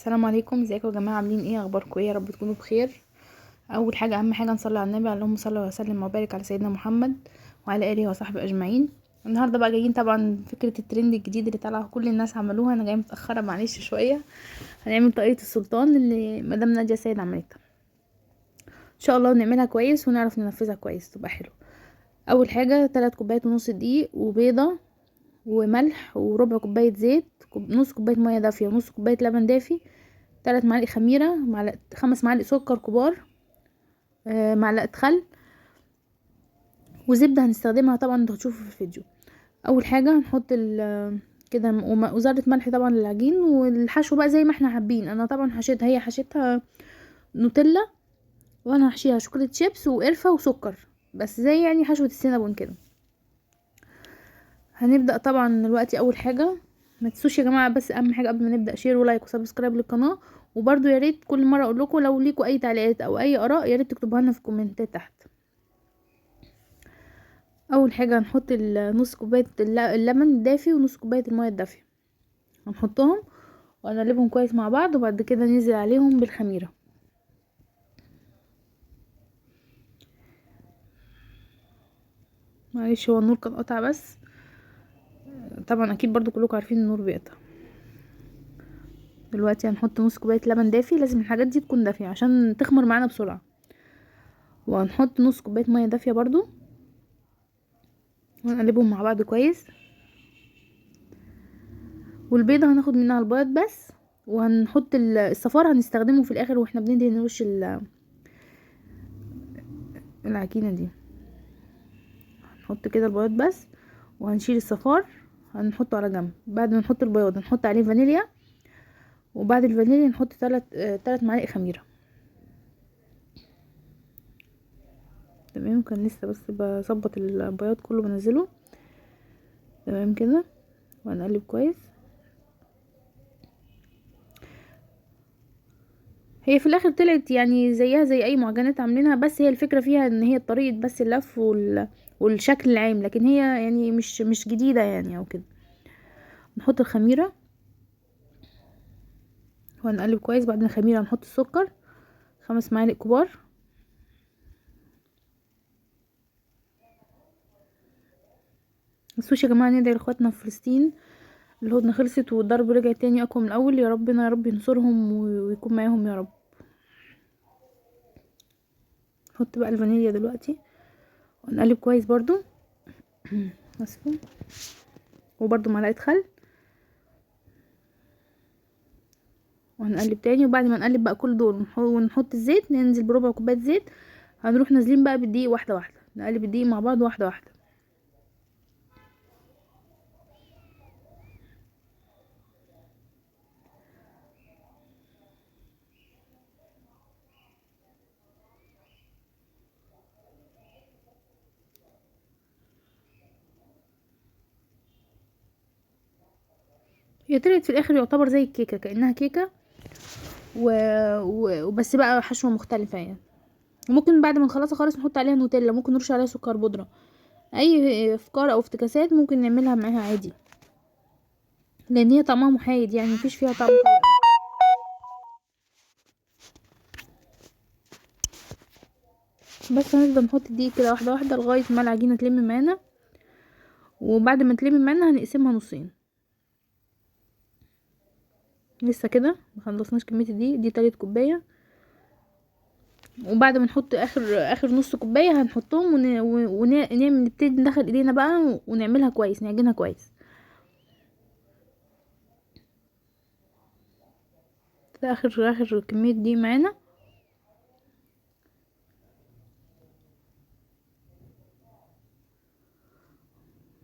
السلام عليكم، ازيكم يا جماعه؟ عاملين ايه؟ اخباركم ايه؟ يا رب تكونوا بخير. اول حاجه اهم حاجه نصلي على النبي، اللهم صل وسلم وبارك على سيدنا محمد وعلى اله وصحبه اجمعين. النهارده بقى جايين طبعا فكره الترند الجديد اللي طالعه كل الناس عملوها، انا جايه متاخره معلش شويه. هنعمل طاقية السلطان اللي مدام ناديه سيد عملتها، ان شاء الله نعملها كويس ونعرف ننفذها كويس تبقى حلو. اول حاجه 3 كوبايات ونص دقيق وبيضه وملح وربع كوبايه زيت، نص كوبايه ميه دافيه ونص كوبايه لبن دافي، 3 معالق خميره، 5 معالق سكر كبار، معلقه خل، وزبده هنستخدمها طبعا انتوا هتشوفوا في الفيديو. اول حاجه هنحط كده وذره ملح طبعا للعجين، والحشو بقى زي ما احنا حابين. انا طبعا حشيتها، هي حشيتها نوتيلا، وانا هحشيها شوكولاته شيبس وقرفه وسكر، بس زي يعني حشوه السينابون كده. هنبدا طبعا دلوقتي. اول حاجه ما تنسوش يا جماعه، بس اهم حاجه قبل ما نبدا شير ولايك وسبسكرايب للقناه، وبرده يا ريت كل مره اقول لكم لو ليكوا اي تعليقات او اي اراء يا ريت تكتبوها لنا في الكومنتات تحت. اول حاجه هنحط نص كوبايه اللبن الدافي ونص كوبايه الميه الدافيه، هنحطهم ونقلبهم كويس مع بعض، وبعد كده ننزل عليهم بالخميره. معلش هو النور كان قطع، بس طبعا اكيد برضو كلكم عارفين النور بيقطع. دلوقتي هنحط نص كوبايه لبن دافي، لازم الحاجات دي تكون دافيه عشان تخمر معانا بسرعه، وهنحط نص كوبايه ميه دافيه برضو ونقلبهم مع بعض كويس. والبيضه هناخد منها البيض بس، وهنحط الصفار هنستخدمه في الاخر واحنا بندهن وش العجينه دي. هنحط كده البيض بس وهنشيل الصفار، هنحطه على جنب. بعد ما نحط البياض نحط عليه فانيليا، وبعد الفانيليا نحط 3 معالق خميره. تمام، كان لسه بس بظبط البياض كله بنزله. تمام كده، وهنقلب كويس. هي في الاخر طلعت يعني زيها زي اي معجنات عاملينها، بس هي الفكره فيها ان هي طريقه بس اللف والشكل العام، لكن هي يعني مش جديده يعني او كده. نحط الخميره وهنقلب كويس. بعد الخميره هنحط السكر 5 معالق كبار. متنسوش يا جماعه ندعي لاخواتنا في فلسطين، الهدنه خلصت والضرب رجع تاني اقوى من الاول. يا ربنا يا رب ينصرهم ويكون معاهم يا رب. نحط بقى الفانيليا دلوقتي ونقلب كويس برضو اسفه، وبرضو معلقه خل، وهنقلب تاني. وبعد ما نقلب بقى كل دول ونحط الزيت، ننزل بربع كوبايه زيت. هنروح نازلين بقى بالدقيق واحده واحده، نقلب الدقيق مع بعض واحده واحده. هي طلعت في الاخر يعتبر زي الكيكه، كانها كيكه وبس بقى حشوه مختلفه يعني. وممكن بعد ما نخلصها خالص نحط عليها نوتيلا، ممكن نرش عليها سكر بودره. اي افكار او افتكاسات ممكن نعملها معاها عادي، لان هي طعمها محايد يعني مفيش فيها طعم قوي. بس هنفضل نحط الدقيق كده واحده واحده لغايه ما العجينه تلم معانا، وبعد ما تلم معانا هنقسمها نصين. لسه كده مخلصناش كميه الدقيق دي، 3 كوبايه. وبعد ما نحط اخر نص كوبايه هنحطهم ونعمل نبتدي ندخل ايدينا بقى ونعملها كويس، نعجنها كويس. ده اخر كميه دي معانا.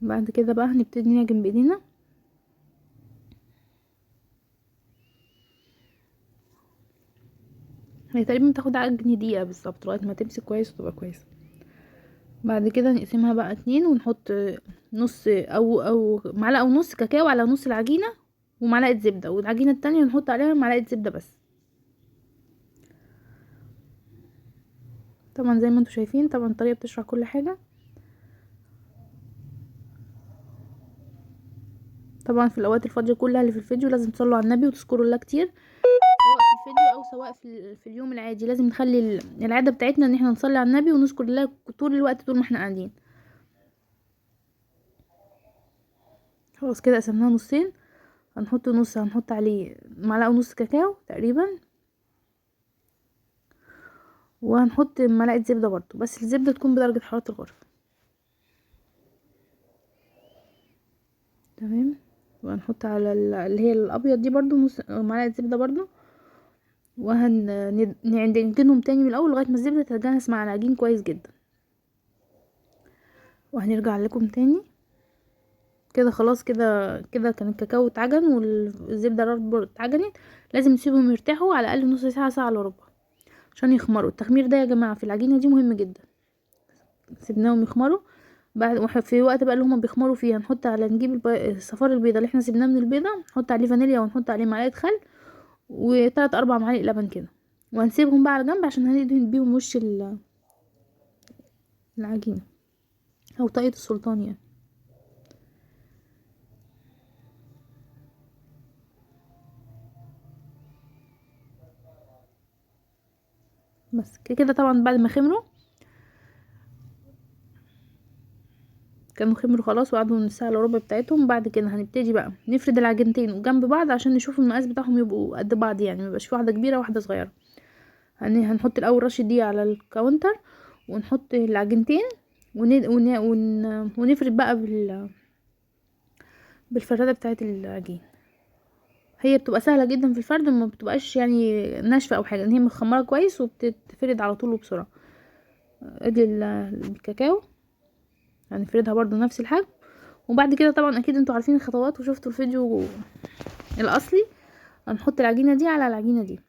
بعد كده بقى هنبتدي نعجن بايدينا. هي تقريبا بتاخد عجن دقيقه بالظبط لغايه ما تمسك كويس وتبقى كويسه. بعد كده نقسمها بقى 2 ونحط نص او معلقه ونص كاكاو على نص العجينه ومعلقه زبده، والعجينه التانية نحط عليها معلقه زبده بس. طبعا زي ما انتوا شايفين، طبعا الطريقه بتشرح كل حاجه. طبعا في الاوقات الفاضيه كلها اللي في الفيديو لازم تصلوا على النبي وتذكروا الله كتير. الفيديو او سواء في اليوم العادي، لازم نخلي العادة بتاعتنا ان احنا نصلي على النبي ونذكر الله طول الوقت طول ما احنا قاعدين. خلاص كده قسمناها نصين، هنحط نص، هنحط عليه معلقة ونص كاكاو تقريبا، وهنحط معلقة زبدة برضو، بس الزبدة تكون بدرجة حرارة الغرفة. تمام. وهنحط على اللي هي الابيض دي برضو نص معلقة زبدة برضو، وهنعجنهم تاني من الاول لغاية ما الزبدة تتجانس مع العجين كويس جدا. وهنرجع لكم تاني كده. خلاص كده كان الكاكاو اتعجن والزبدة برضو اتعجنت. لازم نسيبهم يرتاحوا على الاقل نص ساعة، ساعة الا ربع، عشان يخمروا. التخمير ده يا جماعة في العجينة دي مهم جدا. سيبناهم يخمروا، بعد في وقت بقى اللي هما بيخمروا فيها نحط على نجيب الصفار البيضة اللي احنا سيبناه من البيضة، نحط عليه فانيليا ونحط عليه معلقة خل و3 4 معالق لبن كده، وهنسيبهم بقى على جنب عشان هندهن بيهم وش العجينة او طاقية السلطان يعني. بس كده طبعا بعد ما خمروا، كانوا خمروا خلاص وقعدوا من الساعة الا ربع بتاعتهم. بعد كده هنبتدي بقى نفرد العجينتين جنب بعض عشان نشوف المقاس بتاعهم يبقوا قد بعض، يعني ميبقاش في واحدة كبيرة وواحدة صغيرة. هنحط الاول رشة دي على الكاونتر، ونحط العجينتين ونفرد بقى بالفرادة بتاعة العجين. هي بتبقى سهلة جدا في الفرد، ما بتبقاش يعني ناشفة او حاجة، ان هي مخمرة كويس وبتتفرد على طول وبسرعة. ادي الكاكاو هنفردها برضو نفس الحجم. وبعد كده طبعا اكيد انتوا عارفين الخطوات وشفتوا الفيديو الاصلي. هنحط العجينة دي على العجينة دي،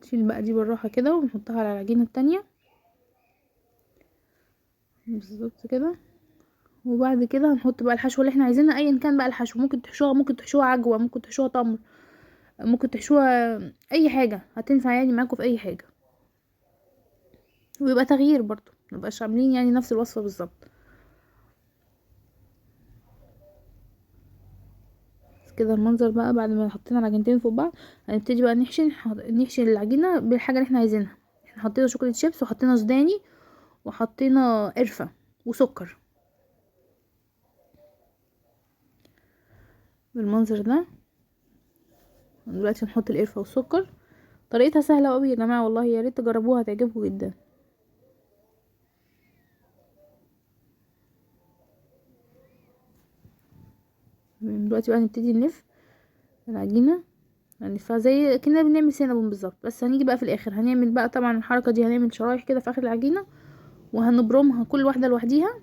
نشيل بقى دي بالراحة كده ونحطها على العجينة التانية بالظبط كده. وبعد كده هنحط بقى الحشوة اللي احنا عايزينها، ايا كان بقى الحشو. ممكن تحشوها عجوة، ممكن تحشوها تمر، ممكن تحشوها اي حاجة هتنفع يعني معاكم في اي حاجة، ويبقى تغيير برضو، مبقاش عاملين يعني نفس الوصفة بالظبط. كده المنظر بقى بعد ما حطينا العجينتين فوق بعض. هنبتدي بقى نحشي العجينة بالحاجة اللي احنا عايزينها. احنا حطينا شوكولاتة شيبس وحطينا سوداني وحطينا قرفة وسكر بالمنظر ده. دلوقتي نحط القرفة والسكر. طريقتها سهلة قوي يا جماعة والله، يا ريت تجربوها هتعجبكم جدا. دلوقتي بقى نبتدي نلف العجينة، هنلفها زي كنا بنعمل سينابون بالظبط، بس هنيجي بقى في الاخر هنعمل بقى طبعا الحركة دي، هنعمل شرايح كده في اخر العجينة وهنبرمها كل واحدة لوحديها.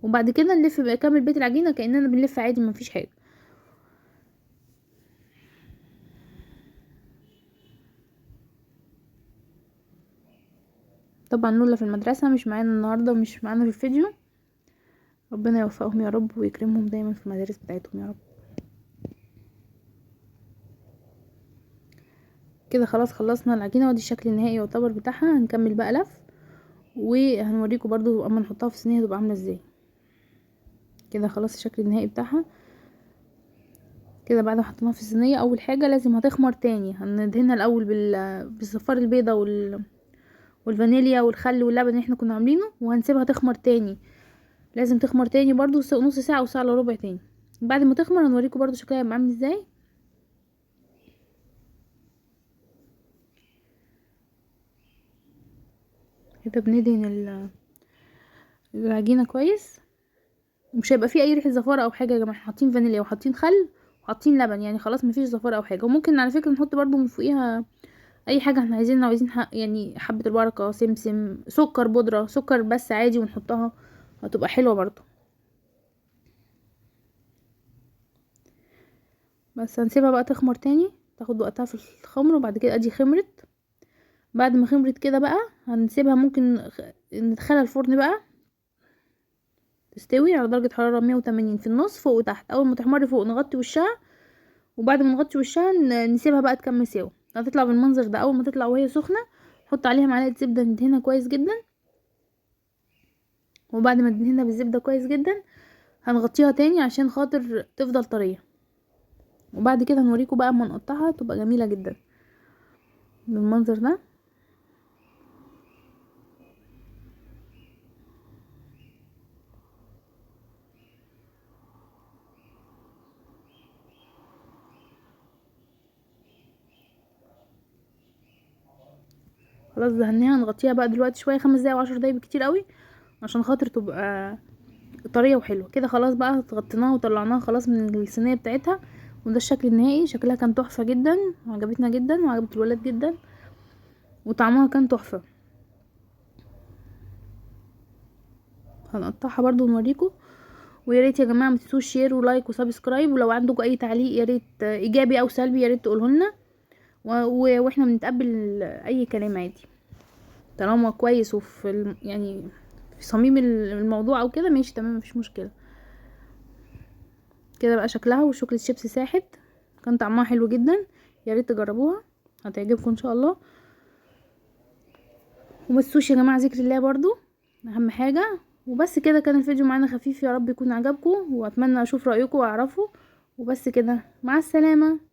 وبعد كده نلف بقى كامل بيت العجينة كأننا بنلف عادي مفيش حاجة. طبعا لولا في المدرسة مش معانا النهاردة ومش معانا في الفيديو، ربنا يوفقهم يا رب ويكرمهم دايما في المدارس بتاعتهم يا رب. كده خلاص خلصنا العجينة، ودي الشكل النهائي يعتبر بتاعها. هنكمل بقى لف وهنوريكم برضو اما نحطها في الصينية هتبقى عاملة ازاي. كده خلاص الشكل النهائي بتاعها. كده بعد ما حطيناها في الصينية، اول حاجة لازم هتخمر تاني. هندهنها الاول بالصفار البيضة والفانيليا والخل واللبن اللي احنا كنا عاملينه، وهنسيبها تخمر تاني. لازم تخمر تاني برضو نص ساعة او ساعة الا ربع تاني. بعد ما تخمر هنوريكم برضو شكلها هيبقى عامل ازاي. كده بندهن العجينة كويس، مش هيبقى فيه اي ريحة زفارة او حاجة يا جماعة. احنا حاطين فانيليا وحاطين خل وحاطين لبن، يعني خلاص مفيش زفارة او حاجة. وممكن على فكرة نحط برضو من فوقيها اي حاجة احنا عايزينها. لو عايزين يعني حبة البركة، سمسم، سكر بودرة، سكر بس عادي ونحطها، هتبقى حلوة برضو. بس هنسيبها بقى تخمر تاني، تاخد وقتها في الخمر. وبعد كده ادي خمرت. بعد ما خمرت كده بقى هنسيبها، ممكن ندخلها الفرن بقى تستوي على درجة حرارة 180 في النص فوق وتحت. اول ما تحمر فوق نغطي وشها، وبعد ما نغطي وشها نسيبها بقى تكمل سوا. هتطلع بالمنظر ده. اول ما تطلع وهي سخنة نحط عليها معلقه زبده ندهنها كويس جدا. وبعد ما ندهنها بالزبده كويس جدا هنغطيها تاني عشان خاطر تفضل طريه. وبعد كده هنوريكم بقى اما نقطعها تبقى جميله جدا بالمنظر ده. خلاص دهناها، نغطيها بقى دلوقتي شويه 5 دقايق و10 دقايق بالكتير قوي عشان خاطر تبقى طريه وحلوه كده. خلاص بقى غطيناها وطلعناها خلاص من الصينيه بتاعتها، وده الشكل النهائي. شكلها كان تحفه جدا وعجبتنا جدا وعجبت الولاد جدا وطعمها كان تحفه. هنقطعها برضو ونوريكم. ويا ريت يا جماعه ما تنسوش شير ولايك وسبسكرايب، ولو عندكم اي تعليق يا ريت ايجابي او سلبي يا ريت تقولوا لنا، واحنا بنتقبل اي كلام عادي طالما كويس وفي يعني في صميم الموضوع او كده ماشي تمام مفيش مشكله. كده بقى شكلها والشوكليت شيبس ساحت، كان طعمها حلو جدا. يا ريت تجربوها هتعجبكم ان شاء الله. ومتنسوش يا جماعه ذكر الله برضو اهم حاجه. وبس كده كان الفيديو معانا خفيف، يا رب يكون عجبكم واتمنى اشوف رايكم واعرفه. وبس كده، مع السلامه.